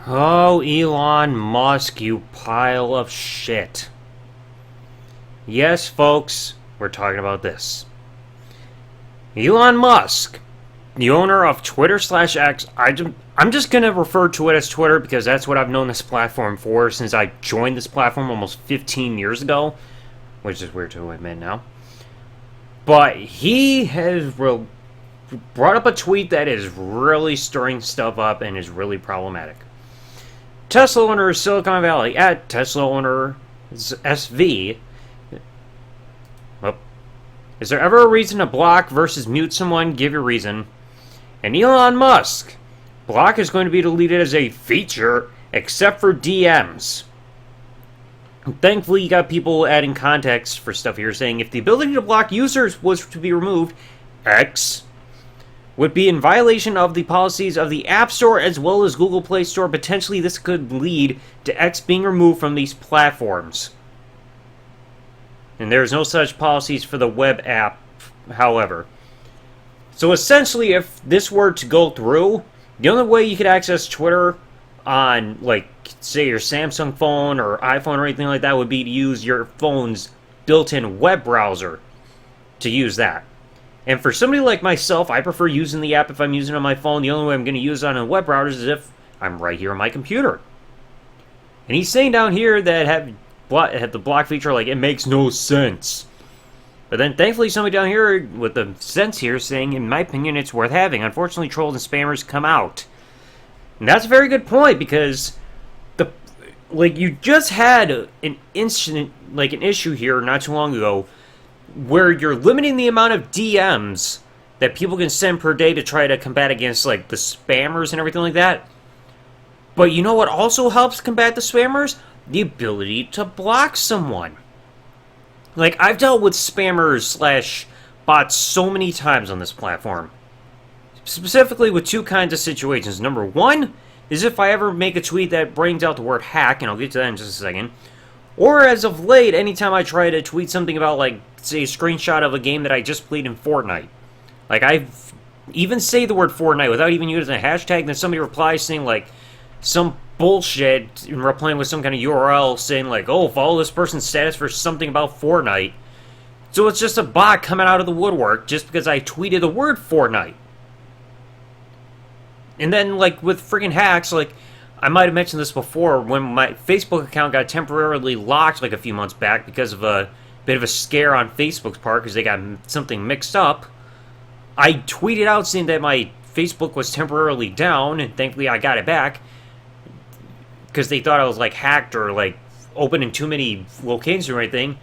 Oh, Elon Musk, you pile of shit. Yes, folks, we're talking about this. Elon Musk, the owner of Twitter slash X, I'm just going to refer to it as Twitter because that's what I've known this platform for since I joined this platform almost 15 years ago, which is weird to admit now. But he has brought up a tweet that is really stirring stuff up and is really problematic. Tesla owner Silicon Valley at Tesla owner SV. Well, is there ever a reason to block versus mute someone? Give your reason. And Elon Musk. Block is going to be deleted as a feature except for DMs. Thankfully, you got people adding context for stuff here saying if the ability to block users was to be removed, X would be in violation of the policies of the App Store as well as Google Play Store. Potentially, this could lead to X being removed from these platforms. And there's no such policies for the web app, however. So essentially, if this were to go through, the only way you could access Twitter on, like, say your Samsung phone or iPhone or anything like that would be to use your phone's built-in web browser to use that. And for somebody like myself, I prefer using the app if I'm using it on my phone. The only way I'm going to use it on a web browser is if I'm right here on my computer. And he's saying down here that have the block feature, like, it makes no sense. But then, thankfully, somebody down here with the sense here saying, in my opinion, it's worth having. Unfortunately, trolls and spammers come out. And that's a very good point, because you just had an incident, like an issue here not too long ago, where you're limiting the amount of DMs that people can send per day to try to combat against, like, the spammers and everything like that. But you know what also helps combat the spammers? The ability to block someone. Like, I've dealt with spammers slash bots so many times on this platform. Specifically with two kinds of situations. Number one is if I ever make a tweet that brings out the word hack, and I'll get to that in just a second. Or as of late, anytime I try to tweet something about, like, say, a screenshot of a game that I just played in Fortnite. Like, I even say the word Fortnite without even using a hashtag, then somebody replies saying, like, some bullshit, and replying with some kind of URL saying, like, oh, follow this person's status for something about Fortnite. So it's just a bot coming out of the woodwork just because I tweeted the word Fortnite. And then, like, with friggin' hacks, like, I might have mentioned this before, when my Facebook account got temporarily locked, like, a few months back because of a bit of a scare on Facebook's part because they got something mixed up, I tweeted out saying that my Facebook was temporarily down, and thankfully I got it back because they thought I was, like, hacked or, like, opening too many locations or anything.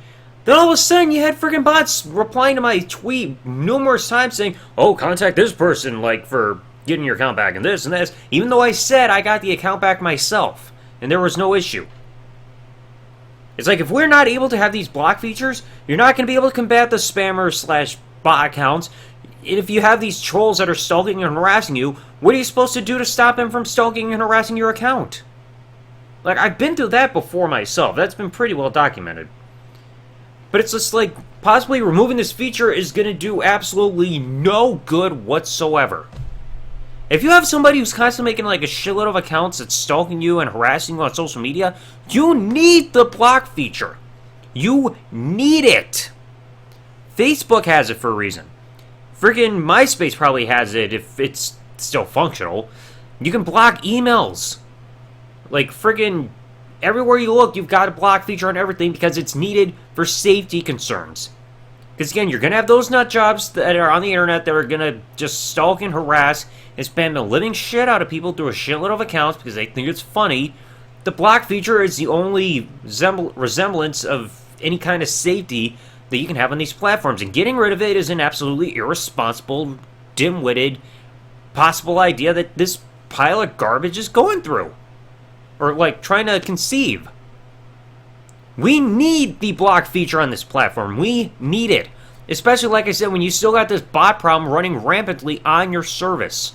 Then all of a sudden you had friggin' bots replying to my tweet numerous times saying, oh, contact this person, like, for getting your account back and this and this, even though I said I got the account back myself and there was no issue. It's like, if we're not able to have these block features, you're not going to be able to combat the spammer slash bot accounts. If you have these trolls that are stalking and harassing you, what are you supposed to do to stop them from stalking and harassing your account? Like, I've been through that before myself. That's been pretty well documented. But it's just like, possibly removing this feature is going to do absolutely no good whatsoever. If you have somebody who's constantly making, like, a shitload of accounts that's stalking you and harassing you on social media, you need the block feature. You need it. Facebook has it for a reason. Freaking MySpace probably has it if it's still functional. You can block emails. Like, friggin' everywhere you look, you've got a block feature on everything because it's needed for safety concerns. Because, again, you're going to have those nut jobs that are on the internet that are going to just stalk and harass and spam the living shit out of people through a shitload of accounts because they think it's funny. The block feature is the only resemblance of any kind of safety that you can have on these platforms. And getting rid of it is an absolutely irresponsible, dim-witted, possible idea that this pile of garbage is going through. Or, like, trying to conceive. We need the block feature on this platform. We need it. Especially, like I said, when you still got this bot problem running rampantly on your service.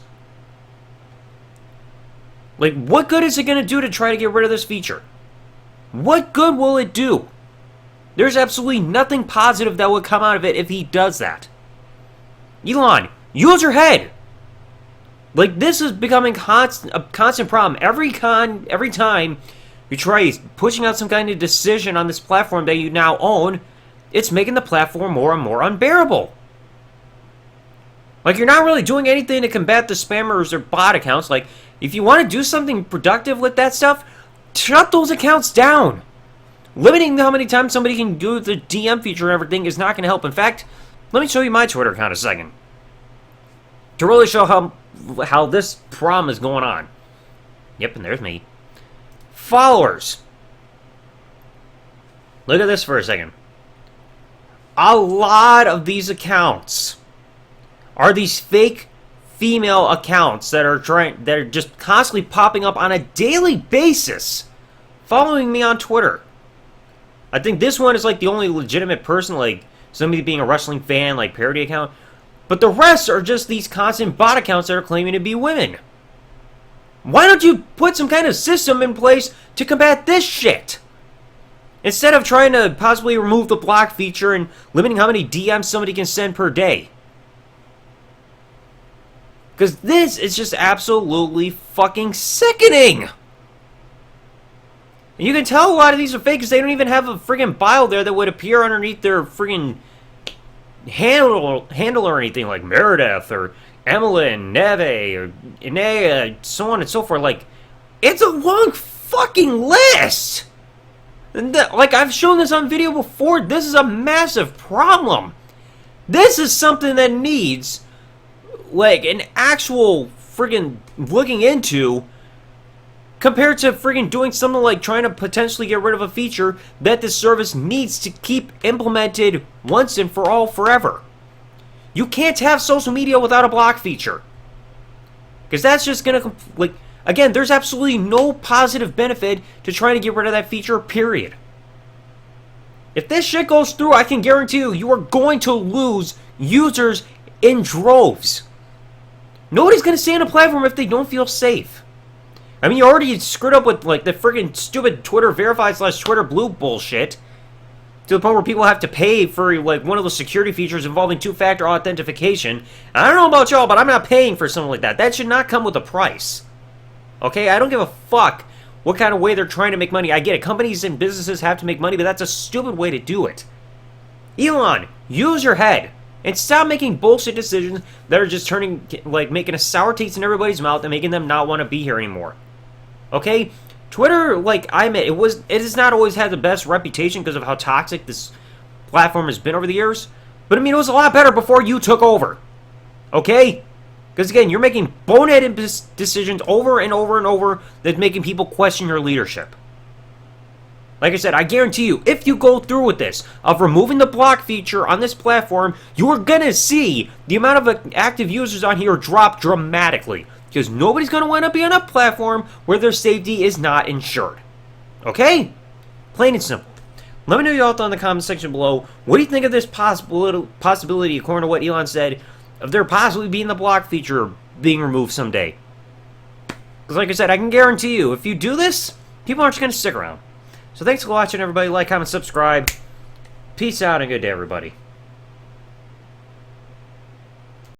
Like, what good is it going to do to try to get rid of this feature? What good will it do? There's absolutely nothing positive that will come out of it if he does that. Elon, use your head. Like, this is becoming a constant problem. Every time you try pushing out some kind of decision on this platform that you now own, it's making the platform more and more unbearable. Like, you're not really doing anything to combat the spammers or bot accounts. Like, if you want to do something productive with that stuff, shut those accounts down. Limiting how many times somebody can do the DM feature and everything is not going to help. In fact, let me show you my Twitter account a second, to really show how this problem is going on. Yep, and there's me. Followers. Look at this for a second. A lot of these accounts are these fake female accounts that are just constantly popping up on a daily basis, following me on Twitter. I think this one is like the only legitimate person, like somebody being a wrestling fan, like parody account. But the rest are just these constant bot accounts that are claiming to be women. Why don't you put some kind of system in place to combat this shit? Instead of trying to possibly remove the block feature and limiting how many DMs somebody can send per day. Because this is just absolutely fucking sickening. And you can tell a lot of these are fake because they don't even have a friggin' bio there that would appear underneath their friggin' handle or anything, like Meredith or Emmeline, Neve, or Inea, so on and so forth. Like, it's a long fucking list! And like, I've shown this on video before, this is a massive problem. This is something that needs, like, an actual friggin' looking into, compared to friggin' doing something like trying to potentially get rid of a feature that this service needs to keep implemented once and for all forever. You can't have social media without a block feature. Because that's just gonna, like, again, there's absolutely no positive benefit to trying to get rid of that feature, period. If this shit goes through, I can guarantee you are going to lose users in droves. Nobody's gonna stay on a platform if they don't feel safe. I mean, you already screwed up with, like, the friggin' stupid Twitter verified / Twitter blue bullshit, to the point where people have to pay for, like, one of those security features involving two-factor authentication. And I don't know about y'all, but I'm not paying for something like that. That should not come with a price. Okay? I don't give a fuck what kind of way they're trying to make money. I get it. Companies and businesses have to make money, but that's a stupid way to do it. Elon, use your head. And stop making bullshit decisions that are just turning, like, making a sour taste in everybody's mouth and making them not want to be here anymore. Okay? Twitter, like, I admit, it has not always had the best reputation because of how toxic this platform has been over the years. But, I mean, it was a lot better before you took over. Okay? Because, again, you're making boneheaded decisions over and over and over that's making people question your leadership. Like I said, I guarantee you, if you go through with this, of removing the block feature on this platform, you are going to see the amount of active users on here drop dramatically. Because nobody's going to want to be on a platform where their safety is not insured. Okay? Plain and simple. Let me know your thoughts in the comment section below. What do you think of this possibility, according to what Elon said, of there possibly being the block feature being removed someday? Because like I said, I can guarantee you, if you do this, people aren't going to stick around. So thanks for watching, everybody. Like, comment, subscribe. Peace out, and good day, everybody.